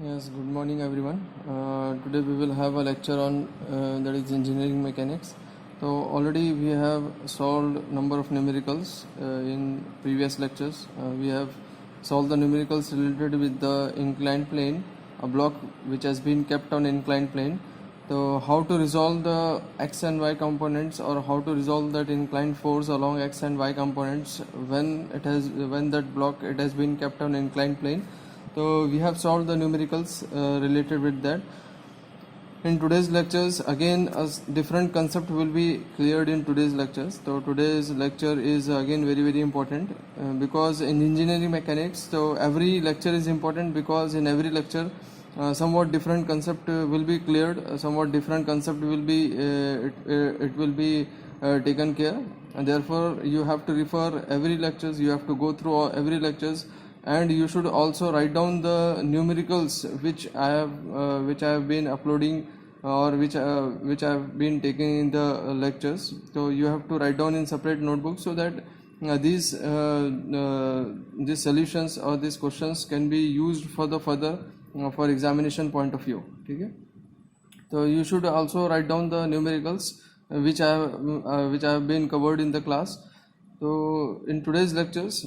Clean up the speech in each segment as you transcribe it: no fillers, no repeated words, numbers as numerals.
Yes, good morning everyone. Today we will have a lecture on that is engineering mechanics. So already we have solved number of numericals in previous lectures. We have solved the numericals related with the inclined plane, a block which has been kept on inclined plane. So how to resolve the x and y components, or how to resolve that inclined force along x and y components when that block it has been kept on inclined plane. So we have solved the numericals related with that. In today's lectures, again a different concept will be cleared in today's lectures. So today's lecture is again very important because in engineering mechanics, so every lecture is important because in every lecture somewhat different concept will be cleared, somewhat different concept will be it will be taken care, and therefore you have to refer every lectures, you have to go through every lectures, and you should also write down the numericals which I have been uploading, or which I have been taking in the lectures. So you have to write down in separate notebooks so that these solutions or these questions can be used for the further for examination point of view. Okay? So you should also write down the numericals which I have been covered in the class. So in today's lectures,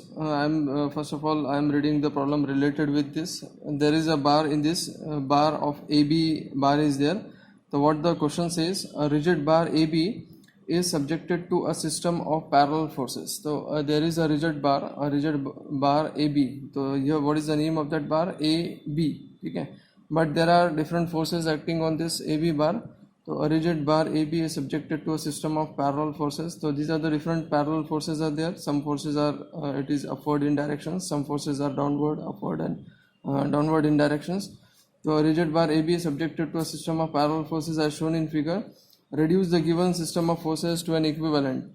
first of all I am reading the problem related with this. There is a bar in this bar of AB bar is there. So what the question says: a rigid bar AB is subjected to a system of parallel forces. So there is a rigid bar AB. So here what is the name of that bar? AB. Okay. But there are different forces acting on this AB bar. So a rigid bar AB is subjected to a system of parallel forces. So these are the different parallel forces are there. Some forces are it is upward in directions. Some forces are downward, upward, and downward in directions. So a rigid bar AB is subjected to a system of parallel forces as shown in figure. Reduce the given system of forces to an equivalent.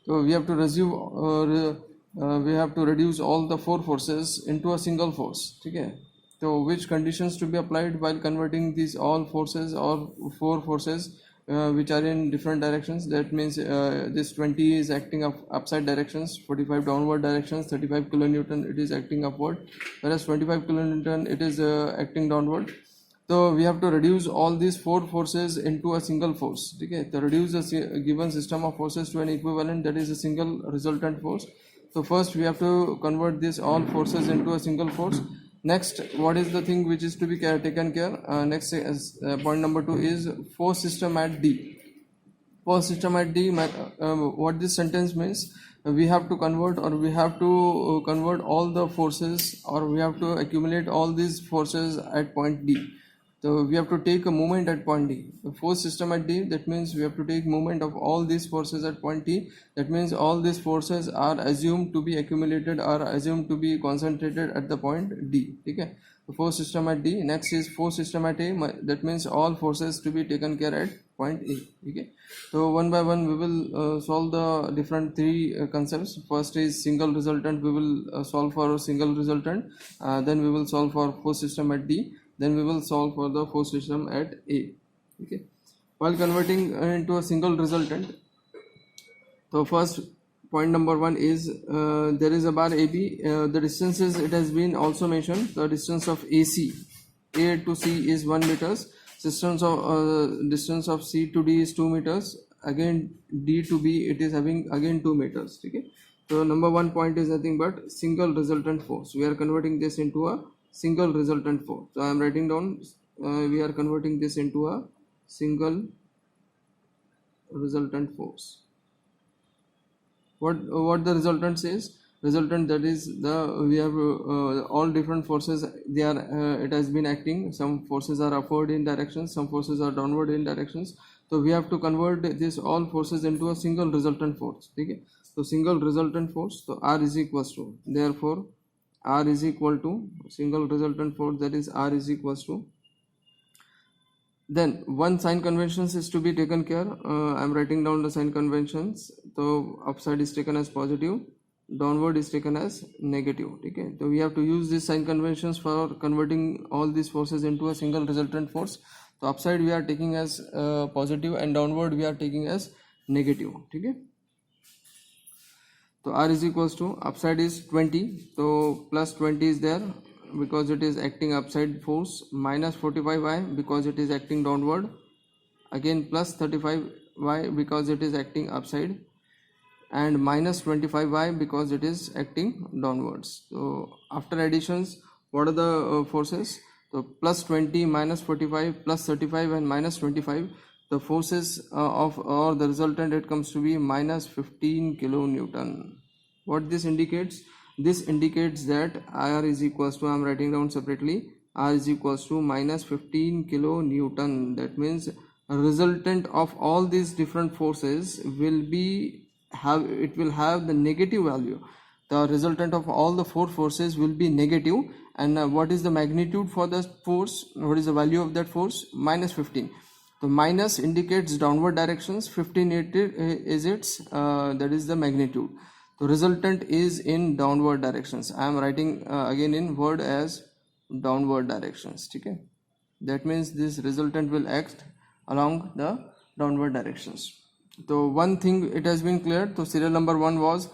So we have to reduce all the four forces into a single force. Okay. So which conditions to be applied while converting these all forces or four forces which are in different directions? That means this 20 is acting upside directions, 45 downward directions, 35 kilonewton it is acting upward, whereas 25 kilonewton it is acting downward. So we have to reduce all these four forces into a single force. Okay, to reduce a given system of forces to an equivalent, that is a single resultant force. So first we have to convert these all forces into a single force. Next, what is the thing which is to be taken care? Next point number 2 is force system at D. Force system at D, what this sentence means, we have to convert, or we have to convert all the forces, or we have to accumulate all these forces at point D. So we have to take a moment at point D. The force system at D, that means we have to take moment of all these forces at point D. That means all these forces are assumed to be accumulated, or assumed to be concentrated at the point D. Okay. The force system at D. Next is force system at A. That means all forces to be taken care at point A. Okay. So one by one we will solve the different three concepts. First is single resultant. We will solve for a single resultant. Then we will solve for force system at D. Then we will solve for the force system at A. Okay. While converting into a single resultant, so first point number 1 is there is a bar AB. The distances it has been also mentioned. The distance of AC, A to C is 1 meters. Distance of C to D is 2 meters. Again D to B it is having again 2 meters. Okay. So number 1 point is nothing but single resultant force. We are converting this into a single resultant force. So I am writing down we are converting this into a single resultant force. What the resultant says? Resultant, that is we have all different forces. They are it has been acting. Some forces are upward in directions, some forces are downward in directions. So we have to convert this all forces into a single resultant force. Okay. So single resultant force. So R is equals to, therefore R is equal to single resultant force, that is R is equals to. Then one sign conventions is to be taken care. I am writing down the sign conventions. So upside is taken as positive, downward is taken as negative. Okay. So we have to use these sign conventions for converting all these forces into a single resultant force. So upside we are taking as positive, and downward we are taking as negative. Okay. So R is equals to, upside is 20, so plus 20 is there, because it is acting upside force, minus 45y because it is acting downward, again plus 35y because it is acting upside, and minus 25y because it is acting downwards. So after additions, what are the forces? So plus 20, minus 45, plus 35 and minus 25, the forces of or the resultant, it comes to be minus 15 kilonewton. What this indicates? This indicates that R is equals to, I am writing down separately, R is equals to minus 15 kilonewton. That means a resultant of all these different forces will be have the negative value. The resultant of all the four forces will be negative, and what is the magnitude for the force? What is the value of that force? Minus 15. So minus indicates downward directions, 15 is its that is the magnitude. So resultant is in downward directions. I am writing again in word as downward directions. Okay, that means this resultant will act along the downward directions. So one thing it has been cleared. So serial number 1 was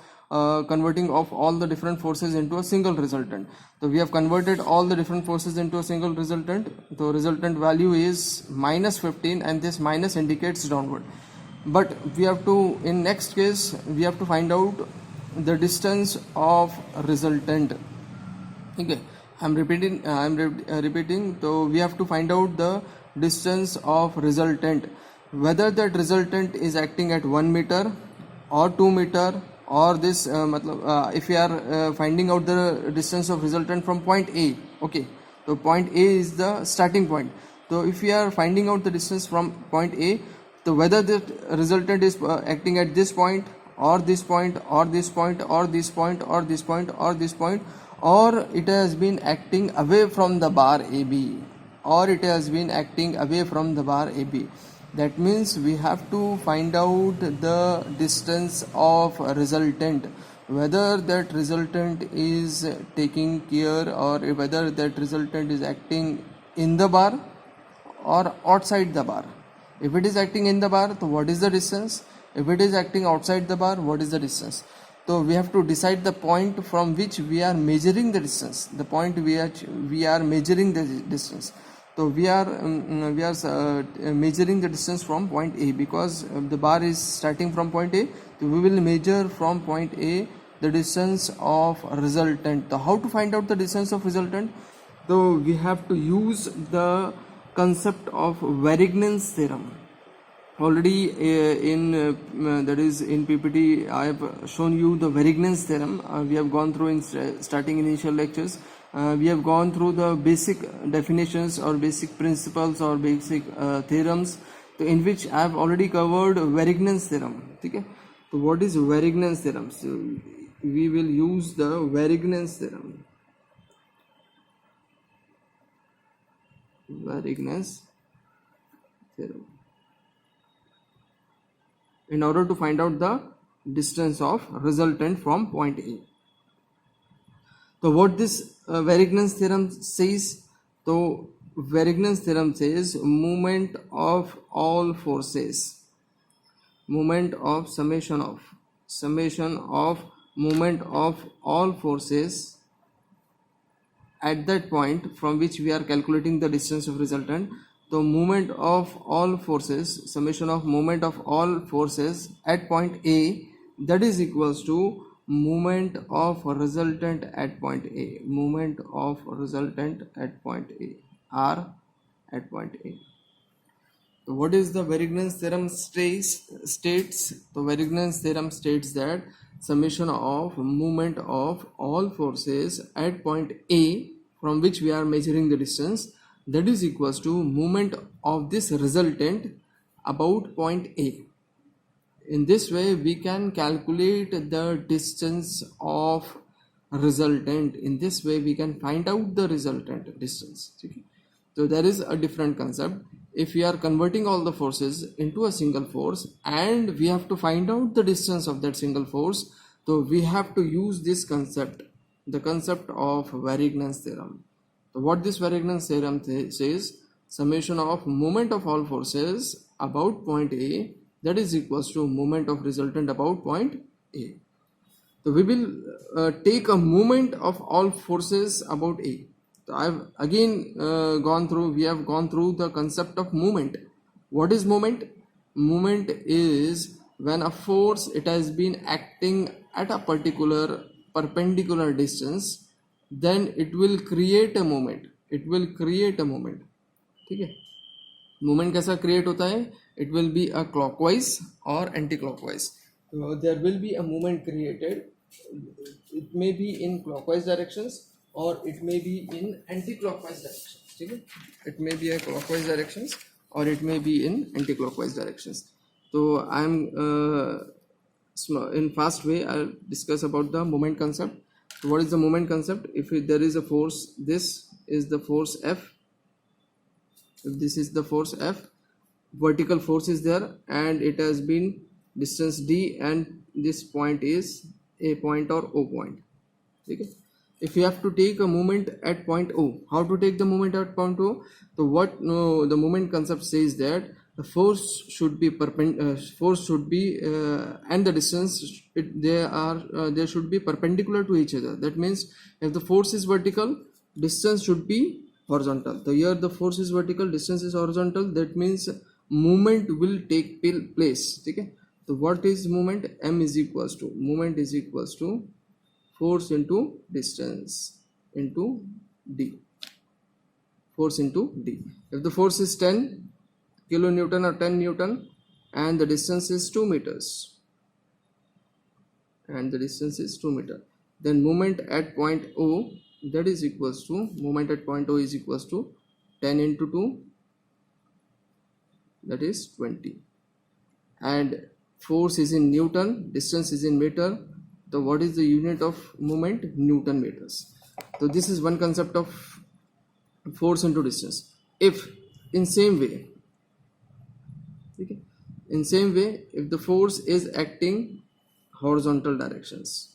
converting of all the different forces into a single resultant. So we have converted all the different forces into a single resultant. So resultant value is minus 15, and this minus indicates downward. But we have to, in next case, we have to find out the distance of resultant. Okay, I'm repeating. So we have to find out the distance of resultant, whether that resultant is acting at 1 meter or 2 meter, or this if we are finding out the distance of resultant from point A. Okay, so point A is the starting point. So if we are finding out the distance from point A, so whether the resultant is acting at this point or this point or this point or this point or this point or this point, or it has been acting away from the bar AB, or it has been acting away from the bar AB. That means we have to find out the distance of resultant, whether that resultant is taking care, or whether that resultant is acting in the bar or outside the bar. If it is acting in the bar, so what is the distance? If it is acting outside the bar, what is the distance? So we have to decide the point from which we are measuring the distance, the point we are measuring the distance. So we are measuring the distance from point A, because the bar is starting from point A. So we will measure from point A the distance of resultant. So how to find out the distance of resultant? So we have to use the concept of Varignon's theorem. Already that is in PPT, I have shown you the Varignon's theorem. We have gone through in starting initial lectures. We have gone through the basic definitions or basic principles or basic theorems, in which I have already covered Varignon's theorem. Okay? So what is Varignon's theorem? So we will use the Varignon's theorem. Varignon's theorem, in order to find out the distance of resultant from point A. So what this Varignon's theorem says? So Varignon's theorem says moment of all forces, moment of summation of moment of all forces at that point from which we are calculating the distance of resultant. So moment of all forces, summation of moment of all forces at point A, that is equals to moment of resultant at point A, moment of resultant at point A, R at point A. So what is the Varignon's theorem states? The Varignon's theorem states that summation of moment of all forces at point A from which we are measuring the distance, that is equals to moment of this resultant about point A. In this way we can calculate the distance of resultant. In this way we can find out the resultant distance. Okay? So there is a different concept. If we are converting all the forces into a single force and we have to find out the distance of that single force, so we have to use this concept, the concept of Varignon's theorem. So what this Varignon's theorem says, summation of moment of all forces about point A, that is equals to moment of resultant about point A. So we will take a moment of all forces about A. So I've again we have gone through the concept of movement. What is movement? Movement is when a force, it has been acting at a particular perpendicular distance, then it will create a moment. It will create a moment. ठीक है. Movement कैसा create होता है? It will be a clockwise or anti-clockwise. So there will be a movement created. It may be in clockwise directions or it may be in anti-clockwise directions. ठीक है. It may be a clockwise directions or it may be in anti-clockwise directions. So I'm in fast way I'll discuss about the moment concept. So what is the moment concept? If there is a force, this is the force F. If this is the force F, vertical force is there and it has been distance d and this point is A point or O point. Okay. If you have to take a moment at point O, how to take the moment at point O? So what the moment concept says that the force should be and the distance they should be perpendicular to each other. That means if the force is vertical, distance should be horizontal. So here the force is vertical, distance is horizontal. That means movement will take place. Okay. So what is movement? M is equals to movement is equals to force into distance into d. Force into d. If the force is 10 kilonewton or 10 newton and the distance is 2 meters and the distance is 2 meter, then moment at point O, that is equals to moment at point O is equals to 10 into 2, that is 20, and force is in newton, distance is in meter. So what is the unit of moment? Newton meters. So this is one concept of force into distance. If in same way, okay, in same way, if the force is acting horizontal directions,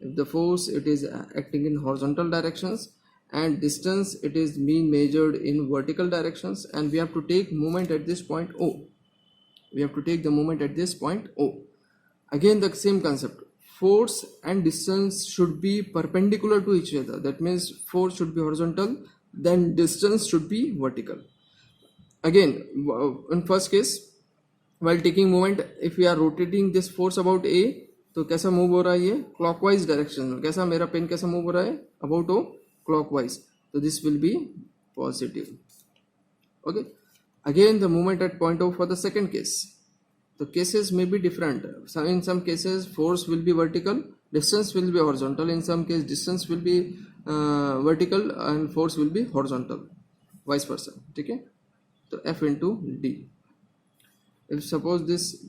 if the force it is acting in horizontal directions and distance it is being measured in vertical directions, and we have to take moment at this point O. We have to take the moment at this point O. Again the same concept. Force and distance should be perpendicular to each other. That means force should be horizontal, then distance should be vertical. Again, in first case, while taking moment, if we are rotating this force about A, तो कैसा move हो रहा है ये? Clockwise direction में. कैसा मेरा pen कैसा मूव हो रहा है? About O clockwise. तो this will be positive. Okay. Again the movement at point O for the second case. The cases may be different. So in some cases force will be vertical, distance will be horizontal. In some case distance will be vertical and force will be horizontal, vice versa. Okay. So F into D. If suppose this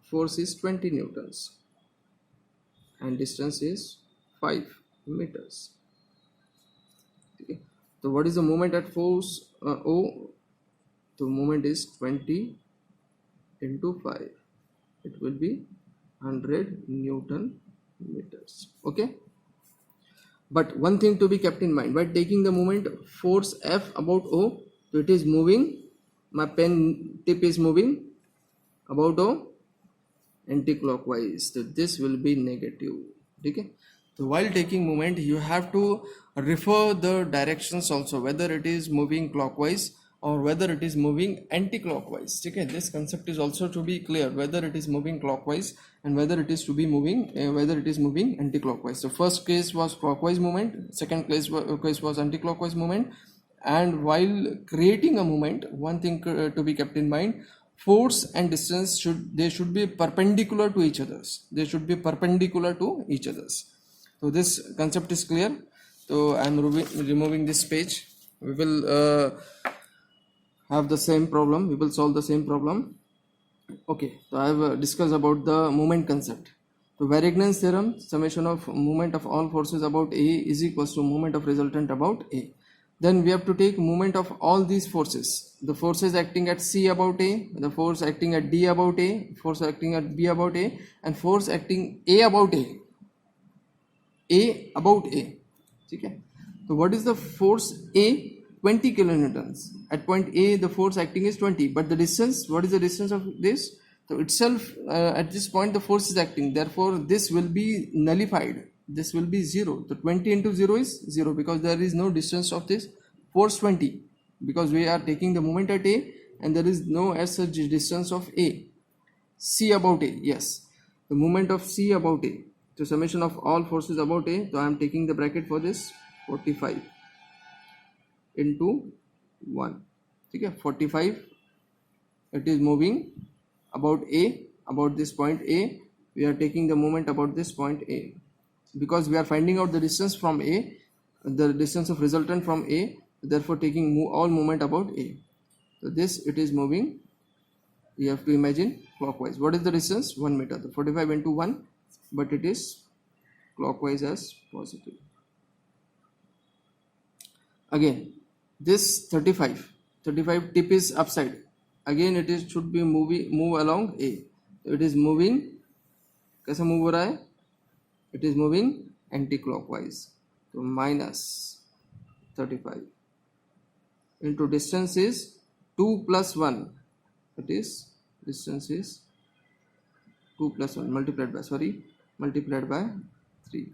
force is 20 newtons and distance is 5 meters. Okay. So what is the moment at force O? The moment is 20 into 5. It will be 100 Newton meters. Okay. But one thing to be kept in mind, by taking the moment force F about O, so it is moving, my pen tip is moving about O anti-clockwise. So this will be negative. Okay. So while taking moment, you have to refer the directions also, whether it is moving clockwise or whether it is moving anti-clockwise. Okay, this concept is also to be clear, whether it is moving clockwise and whether it is to be moving anti-clockwise. So first case was clockwise movement, second case was anti-clockwise movement. And while creating a movement, one thing to be kept in mind, force and distance should be perpendicular to each others. They should be perpendicular to each others. So this concept is clear. So I am removing this page. We will have the same problem. We will solve the same problem. Okay, so I have discussed about the moment concept. So Varignon's theorem, summation of moment of all forces about A is equals to moment of resultant about A. Then we have to take moment of all these forces. The forces acting at C about A, the force acting at D about A, force acting at B about A, and force acting A about A. A about A. Okay. So what is the force A? 20 kilonewtons. At point A, the force acting is 20, but the distance, what is the distance of this? So itself, at this point, the force is acting. Therefore, this will be nullified. this will be 0. So 20 into 0 is 0 because there is no distance of this force 20, because we are taking the moment at A and there is no as such distance of A. C about A, yes, the moment of C about A. So summation of all forces about A. So I am taking the bracket for this 45 into 1. Okay, 45, it is moving about A, about this point A. We are taking the moment about this point A, because we are finding out the distance from A, the distance of resultant from A, therefore taking all moment about A. So this, it is moving, you have to imagine, clockwise. What is the distance? 1 meter. The 45 into 1, but it is clockwise as positive. Again, this 35 tip is upside. Again it is should be move along A. So it is moving, कैसा move हो रहा है? It is moving anti-clockwise. So minus 35 into distance is 2 plus 1. It is distance is 2 plus 1 multiplied by 3.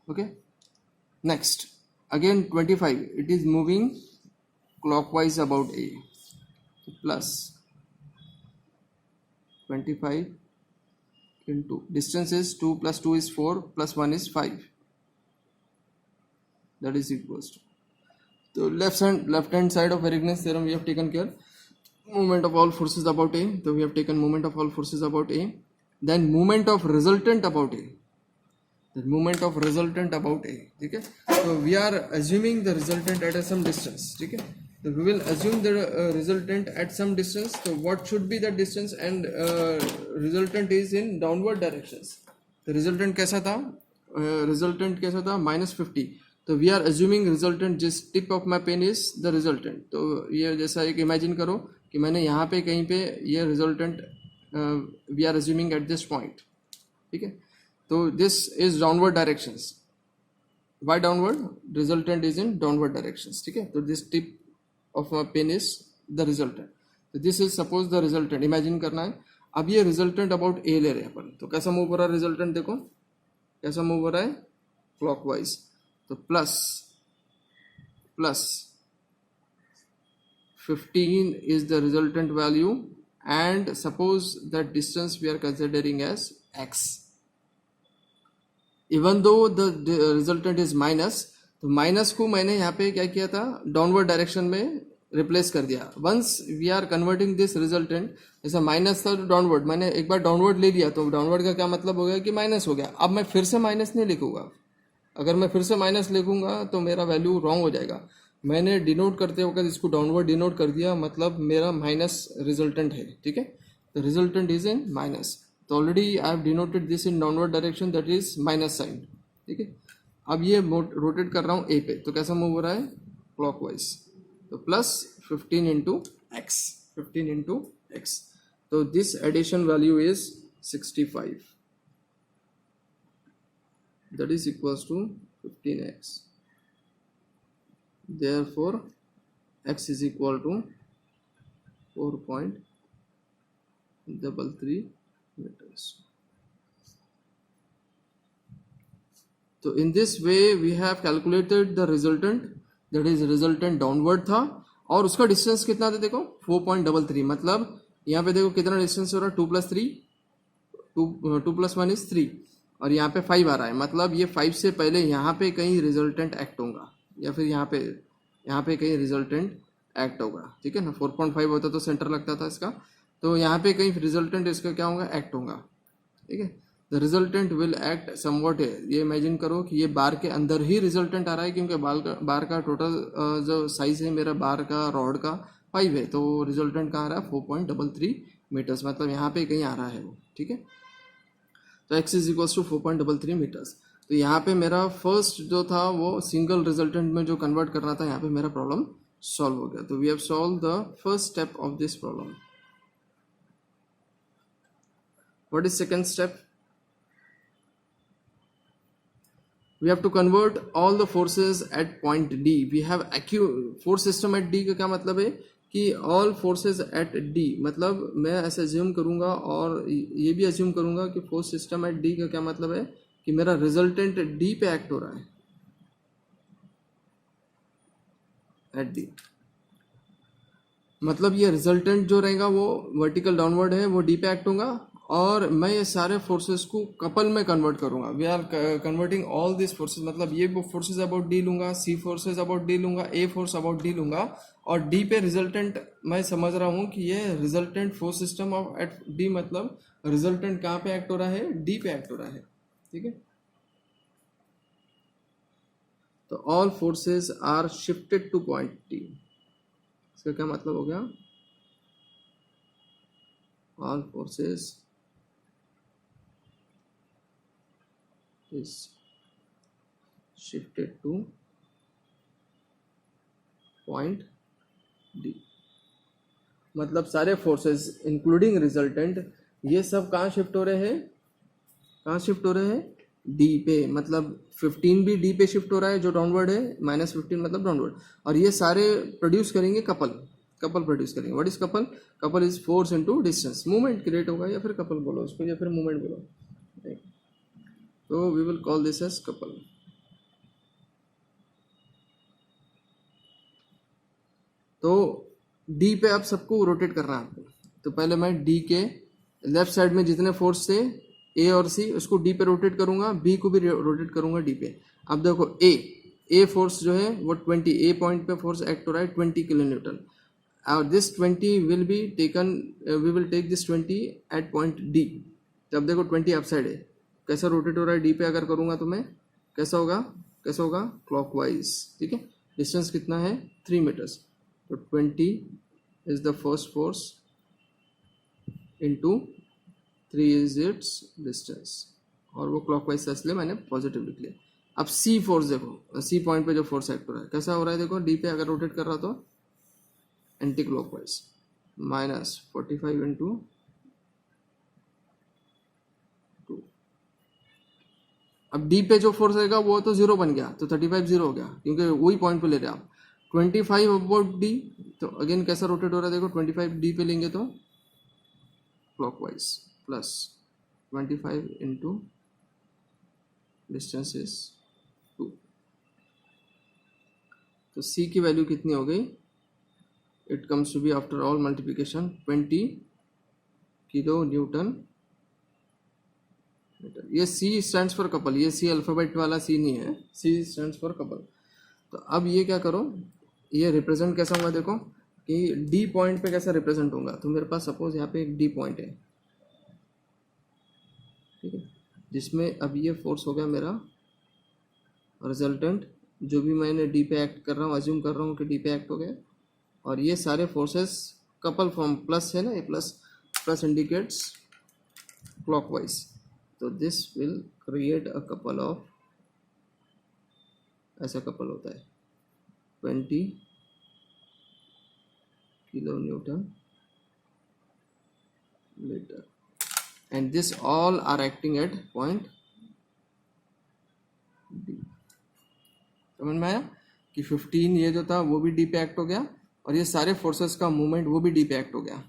Okay. Next, again 25. It is moving clockwise about A. So plus 25 into distance is 2 plus 2 is 4 plus 1 is 5. That is equals to. So left hand side of Arrhenius theorem we have taken care. Moment of all forces about A. So we have taken moment of all forces about A. Then moment of resultant about A. The moment of resultant about A. Okay. So we are assuming the resultant at some distance. Okay. So we will assume the resultant at some distance. So what should be the distance? And resultant is in downward directions. The resultant कैसा था? Resultant कैसा था? -50. तो we are assuming resultant, जिस tip of my pen is the resultant. तो ये जैसा एक इमेजिन करो कि मैंने यहाँ पे कहीं पे ये resultant we are assuming at this point. ठीक है. तो this is downward directions. Why downward? Resultant is in downward directions. ठीक है. तो this tip of my pen is the resultant. तो this is suppose the resultant. Imagine करना है. अब ये रिजल्टेंट अबाउट ए ले रहे हैं अपन. तो कैसा मूव हो रहा है रिजल्टेंट? देखो कैसा मूव हो रहा है, क्लॉकवाइज. तो plus 15 is the resultant value, and suppose that distance we are considering as x. Even though the resultant is minus, तो माइनस को मैंने यहाँ पे क्या किया था, डाउनवर्ड डायरेक्शन में रिप्लेस कर दिया. Once we are converting this resultant, जैसा माइनस था तो डाउनवर्ड, मैंने एक बार डाउनवर्ड ले लिया तो डाउनवर्ड का क्या मतलब हो गया कि माइनस हो गया. अब मैं फिर से माइनस नहीं लिखूंगा. अगर मैं फिर से माइनस लिखूंगा तो मेरा वैल्यू रॉन्ग हो जाएगा. मैंने डिनोट करते वक्त इसको डाउनवर्ड डिनोट कर दिया, मतलब मेरा माइनस रिजल्टेंट है. ठीक है. The resultant is in minus. तो already I have denoted this in downward direction, that is minus sign. ठीक है. अब ये रोटेट कर रहा हूँ ए पे, तो कैसा मूव हो रहा है, क्लॉकवाइज. तो प्लस 15 इंटू एक्स. तो this addition value is 65. that is equals to 15x. Therefore x is equal to 4.33 meters. So in this way we have calculated the resultant, that is resultant downward था, और उसका distance कितना था देखो 4.33. मतलब यहाँ पे देखो कितना डिस्टेंस हो रहा है, 2 plus 3, 2 plus 1 is 3, और यहाँ पे 5 आ रहा है. मतलब ये 5 से पहले यहाँ पे कहीं रिजल्टेंट एक्ट होगा, या फिर यहाँ पे कहीं रिजल्टेंट एक्ट होगा. ठीक है ना. 4.5 होता तो सेंटर लगता था इसका, तो यहाँ पे कहीं रिजल्टेंट इसका क्या होगा, एक्ट होगा. ठीक है. The resultant will act somewhat है. ये इमेजिन करो कि ये बार के अंदर ही रिजल्टेंट आ रहा है, क्योंकि बार का टोटल जो साइज है मेरा बार का रॉड का 5 है, तो रिजल्टेंट कहाँ आ रहा है 4.33 मीटर्स. मतलब यहाँ पे कहीं आ रहा है वो. ठीक है. तो x is equals to 4.33 metres. तो यहाँ पे मेरा फर्स्ट जो था वो सिंगल रिजल्टेंट में जो कन्वर्ट करना था, यहाँ पे मेरा प्रॉब्लम सॉल्व हो गया. तो we have solve the first step of this problem. What is second step? We have to convert all the forces at point D. We have force system at D का क्या मतलब है कि all forces eight D, मतलब मैं ऐसे assume करूंगा और ये भी अज्यूम करूंगा कि फोर्स सिस्टम एट डी का क्या मतलब है कि मेरा रिजल्टेंट डी पे एक्ट हो रहा है एट डी, मतलब ये रिजल्टेंट जो रहेगा वो वर्टिकल डाउनवर्ड है, वो डी पे एक्ट होगा और मैं ये सारे फोर्सेस को कपल में कन्वर्ट करूंगा। We are converting all this forces, मतलब ये फोर्सेस अबाउट डी लूंगा, सी फोर्सेस अबाउट डी लूंगा, ए फोर्स अबाउट डी लूंगा और डी पे रिजल्टेंट मैं समझ रहा हूँ कि ये resultant force system of at D, मतलब रिजल्टेंट कहाँ पे एक्ट हो रहा है, डी पे एक्ट हो रहा है। ठीक है, तो all forces are shifted to point D, इसका क्या मतलब हो गया, all forces is shifted to point D, मतलब सारे फोर्सेस इंक्लूडिंग रिजल्टेंट ये सब कहाँ शिफ्ट हो रहे हैं, कहाँ शिफ्ट हो रहे हैं, डी पे, मतलब 15 भी डी पे शिफ्ट हो रहा है जो डाउनवर्ड है, -15 मतलब डाउनवर्ड, और ये सारे प्रोड्यूस करेंगे कपल, कपल प्रोड्यूस करेंगे। What is couple, couple is force into distance, movement create होगा, या फिर कपल बोलो उसको, या फिर मूवमेंट बोलो, तो we will call this as couple. तो डी पे अब सबको रोटेट करना है आपको, तो पहले मैं डी के लेफ्ट साइड में जितने फोर्स थे ए और सी उसको डी पे रोटेट करूंगा, बी को भी रोटेट करूंगा डी पे। अब देखो ए फोर्स जो है वो 20, ए पॉइंट पे फोर्स एक्ट हो रहा है 20 किलो न्यूटन, और this 20 will be taken, we will take this 20 at point D. जब देखो 20 अपसाइड है, कैसा रोटेट हो रहा है डी पे, अगर करूंगा तो मैं कैसा होगा, कैसा होगा, क्लॉकवाइज। ठीक है, डिस्टेंस कितना है 3 मीटर्स, तो 20 is the first force into 3 is it's distance, और वो क्लॉकवाइज था इसलिए मैंने पॉजिटिव लिख लिया। अब सी फोर्स देखो, सी पॉइंट पे जो फोर्स एक्ट हो रहा है कैसा हो रहा है, देखो डी पे अगर रोटेट कर रहा तो एंटी क्लॉकवाइज, -45 इंटू 2। अब डी पे जो फोर्स रहेगा वो तो 0 बन गया, तो 35 0 हो गया क्योंकि वही पॉइंट पे ले रहे हैं आप। 25 अबाउट डी, तो अगेन कैसा रोटेट हो रहा है, देखो 25 डी पे लेंगे तो clockwise, plus 25 into distance is 2, तो सी की वैल्यू कितनी हो गई, it comes to be after all multiplication 20 kilo newton metre. ये सी स्टैंड्स फॉर कपल, ये सी अल्फाबेट वाला सी नहीं है, सी स्टैंड्स फॉर कपल। तो अब ये क्या करो, ये रिप्रेजेंट कैसा होगा, देखो कि डी पॉइंट पे कैसा रिप्रेजेंट होगा, तो मेरे पास सपोज यहाँ पे एक डी पॉइंट है, ठीक है, जिसमें अब ये फोर्स हो गया मेरा रिजल्टेंट, जो भी मैंने डी पे एक्ट कर रहा हूँ, अज्यूम कर रहा हूँ कि डी पे एक्ट हो गया, और ये सारे फोर्सेस कपल फॉर्म, प्लस है ना, ये प्लस इंडिकेट्स क्लॉकवाइज, तो this will create a couple of, ऐसा कपल होता है 20 kilo newton metre, and this all are acting at point D. समझ में आया कि 15 ये जो था वो भी डी पे एक्ट हो गया, और ये सारे फोर्सेस का मूवमेंट वो भी डी पे एक्ट हो गया।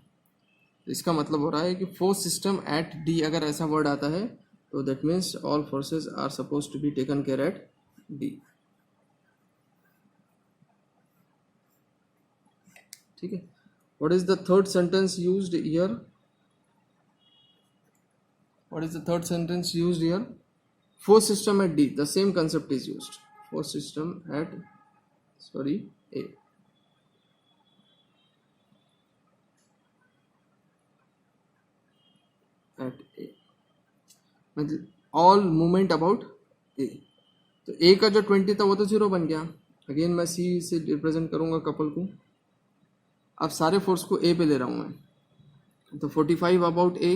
इसका मतलब हो रहा है कि फोर्स सिस्टम एट डी, अगर ऐसा वर्ड आता है तो that means all forces are suppose to be taken care at D. ठीक है, what is the third sentence used here, what is the third sentence used here, force system at D, the same concept is used, force system at A, at A मतलब all movement about A, तो A का जो 20 था वो तो 0 बन गया, again मैं C से रिप्रेजेंट करूंगा कपल को। अब सारे फोर्स को A पे ले रहा हूं मैं, तो 45 about A,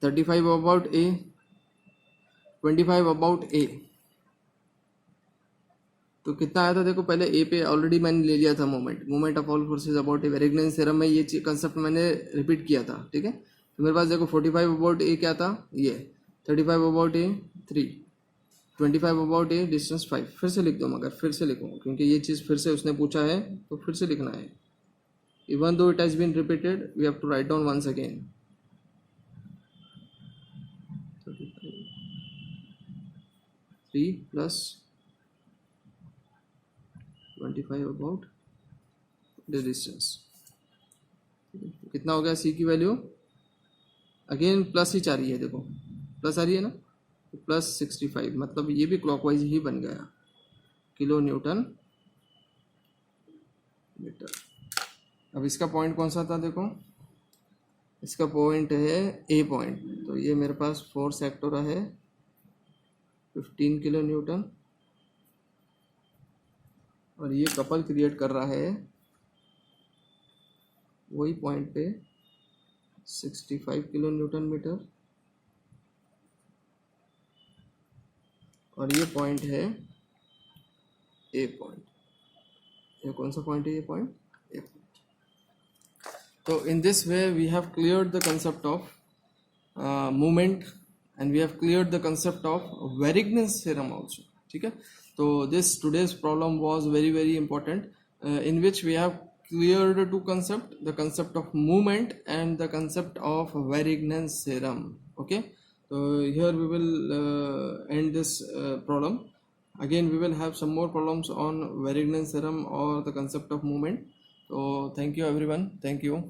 35 about A, 25 about A, तो कितना आया था, देखो पहले A पे ऑलरेडी मैंने ले लिया था moment of all forces about A, Varignon's theorem में ये कंसेप्ट मैंने रिपीट किया था। ठीक है, तो मेरे पास देखो 45 अबाउट A क्या था, ये 35 about A 3, 25 about A distance 5, फिर से लिख दो, मगर फिर से लिखूँ क्योंकि ये चीज़ फिर से उसने पूछा है तो फिर से लिखना है। even though it has been repeated, we have to write down once again. 3 plus 25 about the distance. कितना हो गया c की वैल्यू? अगेन प्लस ही आ रही है, देखो प्लस आ रही है ना, प्लस 65, मतलब ये भी क्लॉकवाइज ही बन गया, किलो न्यूटन मीटर। अब इसका पॉइंट कौन सा था, देखो इसका पॉइंट है ए पॉइंट, तो ये मेरे पास फोर्स एक्ट हो रहा है 15 किलो न्यूटन, और ये कपल क्रिएट कर रहा है वही पॉइंट पे 65 किलो न्यूटन मीटर, और ये पॉइंट है ए पॉइंट। ये कौन सा पॉइंट है, ये पॉइंट ए पॉइंट। तो in this way we have cleared the concept of movement and we have cleared the concept of Varignon's theorem also. ठीक है, तो this today's problem was very important, in which we have cleared two concepts, the concept of movement and the concept of Varignon's theorem. Okay, so here we will end this problem. Again we will have some more problems on Varignon's theorem or the concept of movement. So thank you everyone, thank you.